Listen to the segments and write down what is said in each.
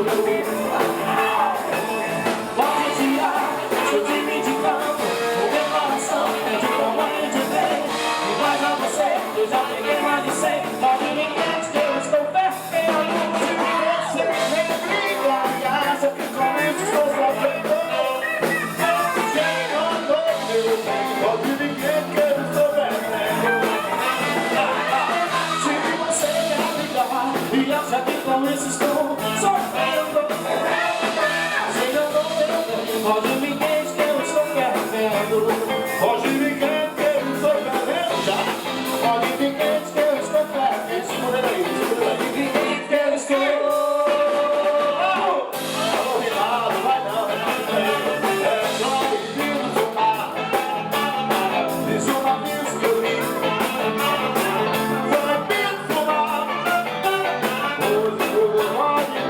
Pode tirar seu time de campo, o meu coração é de tamanho de bem. Igual a você, eu já peguei mais de 100. Pode me quente que eu estou perfeito. Se você me briga, e acha que com isso estou sofrendo. Pode me quente que eu estou perfeito. Se você quer brigar, e acha que com isso estou sofrendo. Pode me quente que eu estou fervendo. Pode me quente que eu estou fervendo já. Pode me quente que eu estou fervendo. Segura aí, segura aí. Pode me quente que eu estou. Não vai não. É só bem-vindo do mar. Diz uma vez que eu vi. Foi bem do mar. Hoje eu olho.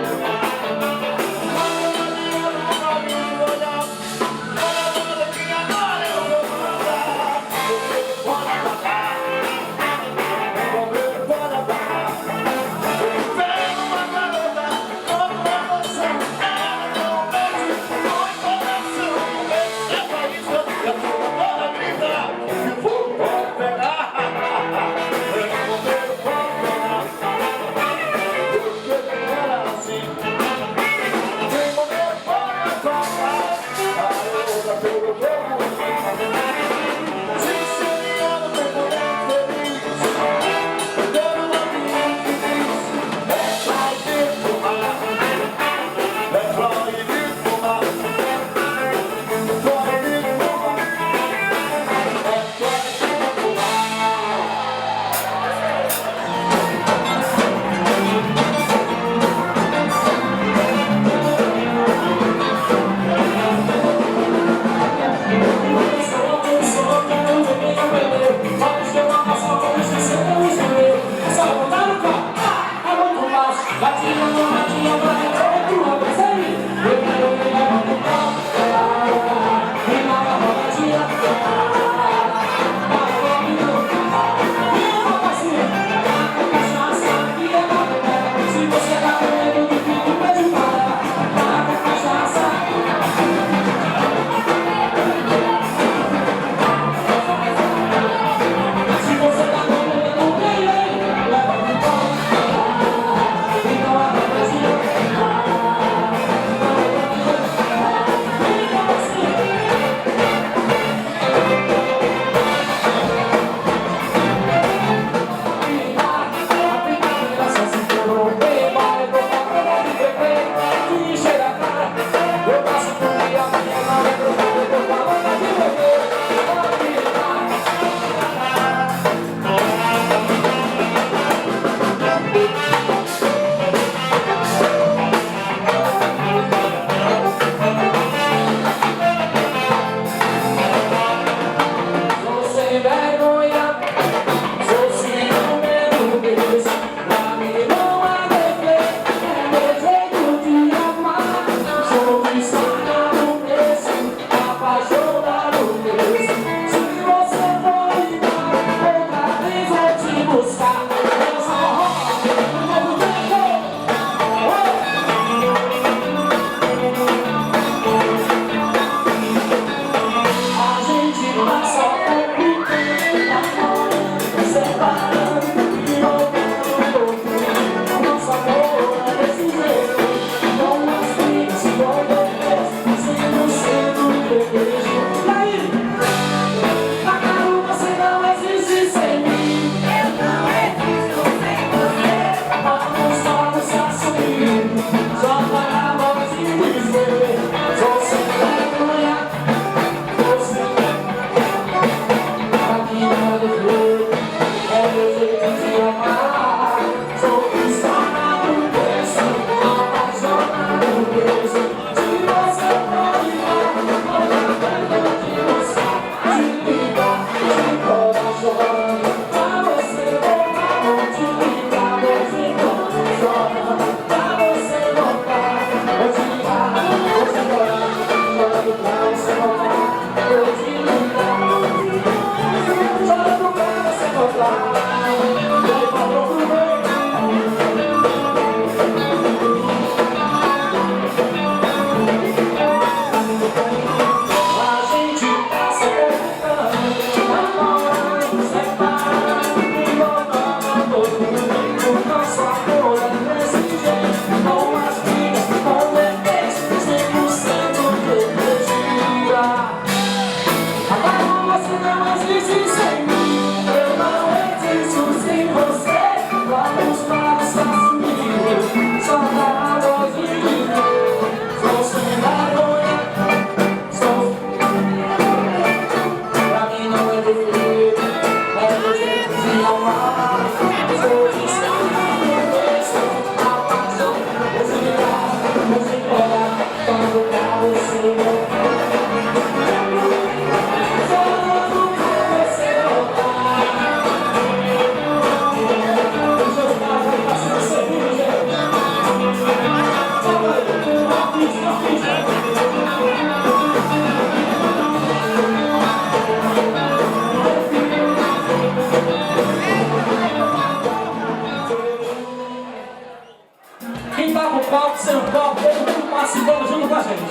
Quem tá com o palco, sem o palco, todo mundo participando junto com a gente.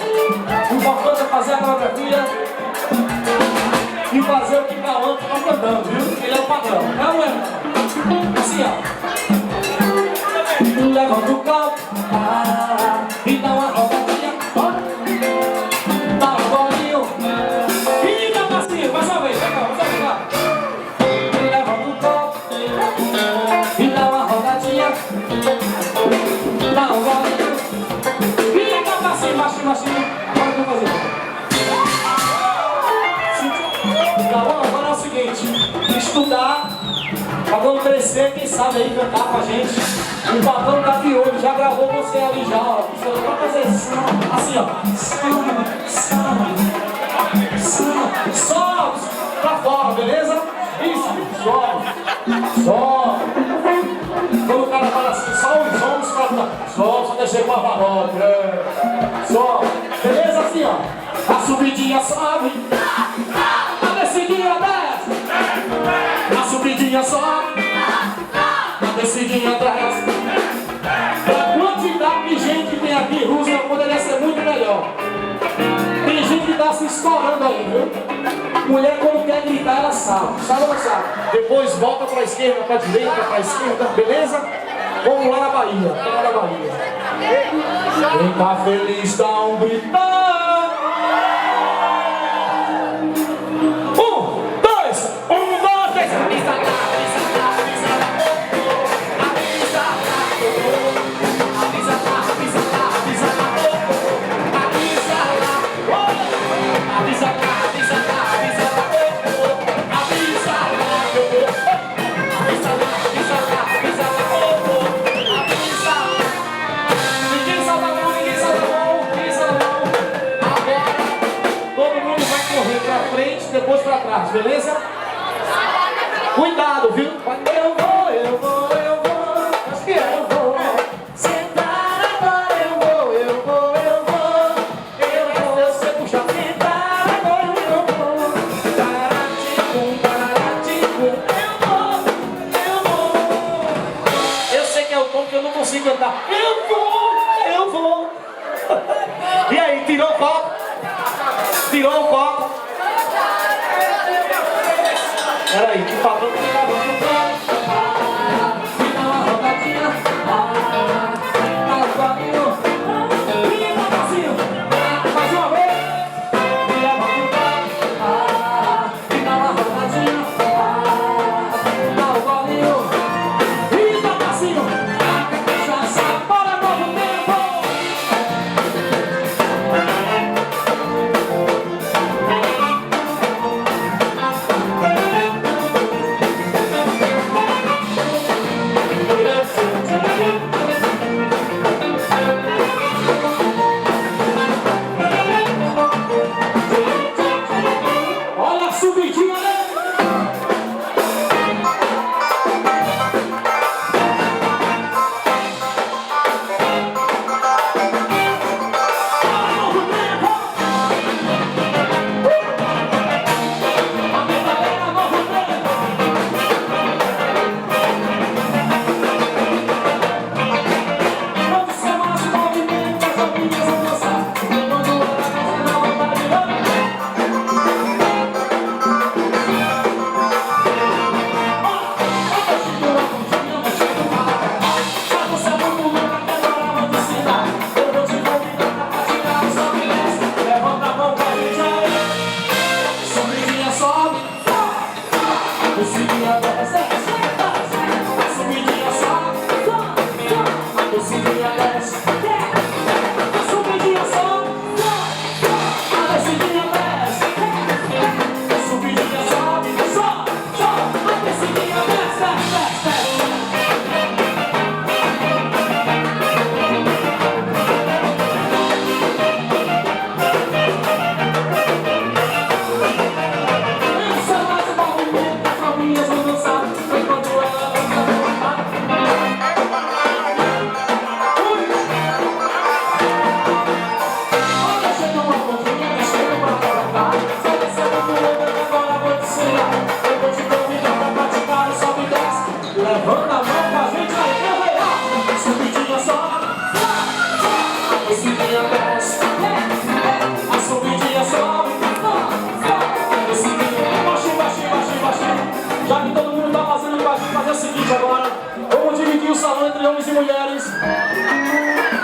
O importante é fazer a coreografia e fazer o que Cauã tá cantando, viu? Ele é o patrão, não é? Assim, ó. Levanta o copo e dá uma rodadinha. Dá um bolinho e dá um passinho. Mais uma vez, vai cá, vai. Levanta o copo e dá uma rodadinha. Dá um bolinho e dá um passinho, baixinho. Agora eu vou fazer. Agora é o seguinte: estudar, pra quando crescer, quem sabe aí cantar com a gente. O patrão tá de olho, já gravou você ali já, ó. Pra fazer assim, ó. Sobe pra fora, beleza? Isso, sobe. Quando o cara fala assim, só os ombros pra trás. Sobe, só deixei pra varrote. Sobe. Beleza? Assim, ó. A subidinha sobe. A descidinha desce. A subidinha sobe. A descidinha desce. A quantidade de gente que tem aqui em Rússia poderia ser muito melhor. Tem gente que tá se estourando aí, viu? Mulher quando quer gritar, ela sabe ou não sabe? Depois volta pra esquerda, pra direita, pra esquerda, beleza? Vamos lá na Bahia, Quem tá feliz dá um gritão. 1, 2, 3. Depois pra trás, beleza? Cuidado, viu? Eu vou. Acho que eu vou. Sentar agora, eu vou. Você puxa, sentar agora, eu vou. Paratico, eu vou. Eu sei que é o tom que eu não consigo cantar. Eu vou. E aí, tirou o copo? Peraí, que patrão que tá gravando o copo. E dá uma rodadinha. Dá um bolinho. E dá um passinho. Mais uma vez. E levanta o copo. E dá uma rodadinha. Dá um bolinho. E dá um passinho. Cachaça para novo tempo.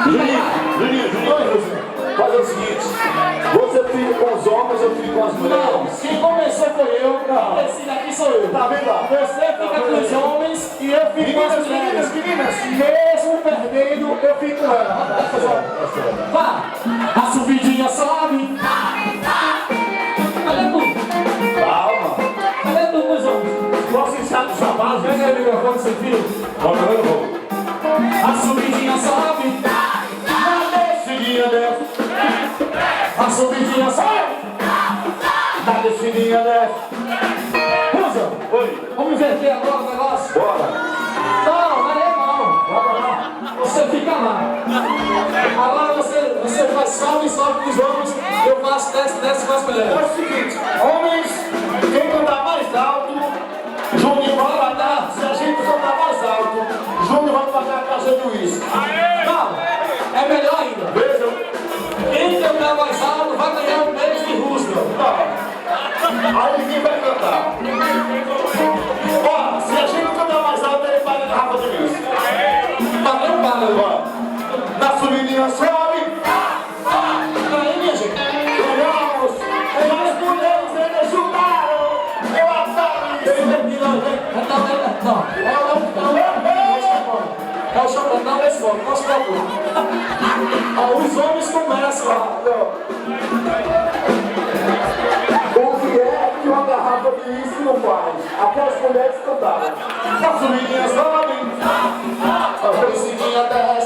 Juninho, fazer o seguinte, você fica com os homens, eu fico com as mulheres. Não, quem começou foi eu, esse daqui sou eu. Tá vendo lá? Você fica com os homens e eu fico com as mulheres. Meninas, mesmo perdendo, eu fico com ela. Vá, a subidinha sobe. Cadê tu? Calma. Cadê tu com os homens? Posso ensinar dos rapazes? Pega aí o microfone, seu filho. Bora, eu vou. A subidinha sobe. Descidinha desce. A subidinha sobe. Na descidinha desce. Usa. Oi. Vamos inverter agora o negócio? Bora. Não, não. Bora lá. Você fica lá. Agora você faz sobe com os homens. Eu faço desce com as É mulheres. o seguinte, homens, quem cantar mais alto, Júnior vai pagar. Se a gente cantar mais alto, Júnior vai pagar a caixa de uísque. Não, é melhor ainda. Veja. Quem cantar mais alto vai ganhar um mês de Roosevelt. Aí quem vai cantar? Ó, se a gente cantar mais alto, ele paga a garrafa de uísque. Valeu, valeu. Ó, na subidinha sobe. Aí, minha gente. Ganhamos. As mulheres ainda ajudaram. Eu adoro isso. É o chão da escola, não se preocupe. Os homens começam lá. O que é que uma garrafa de uísque não faz? Aquelas mulheres cantavam. Na subidinha sobe. A descidinha desce.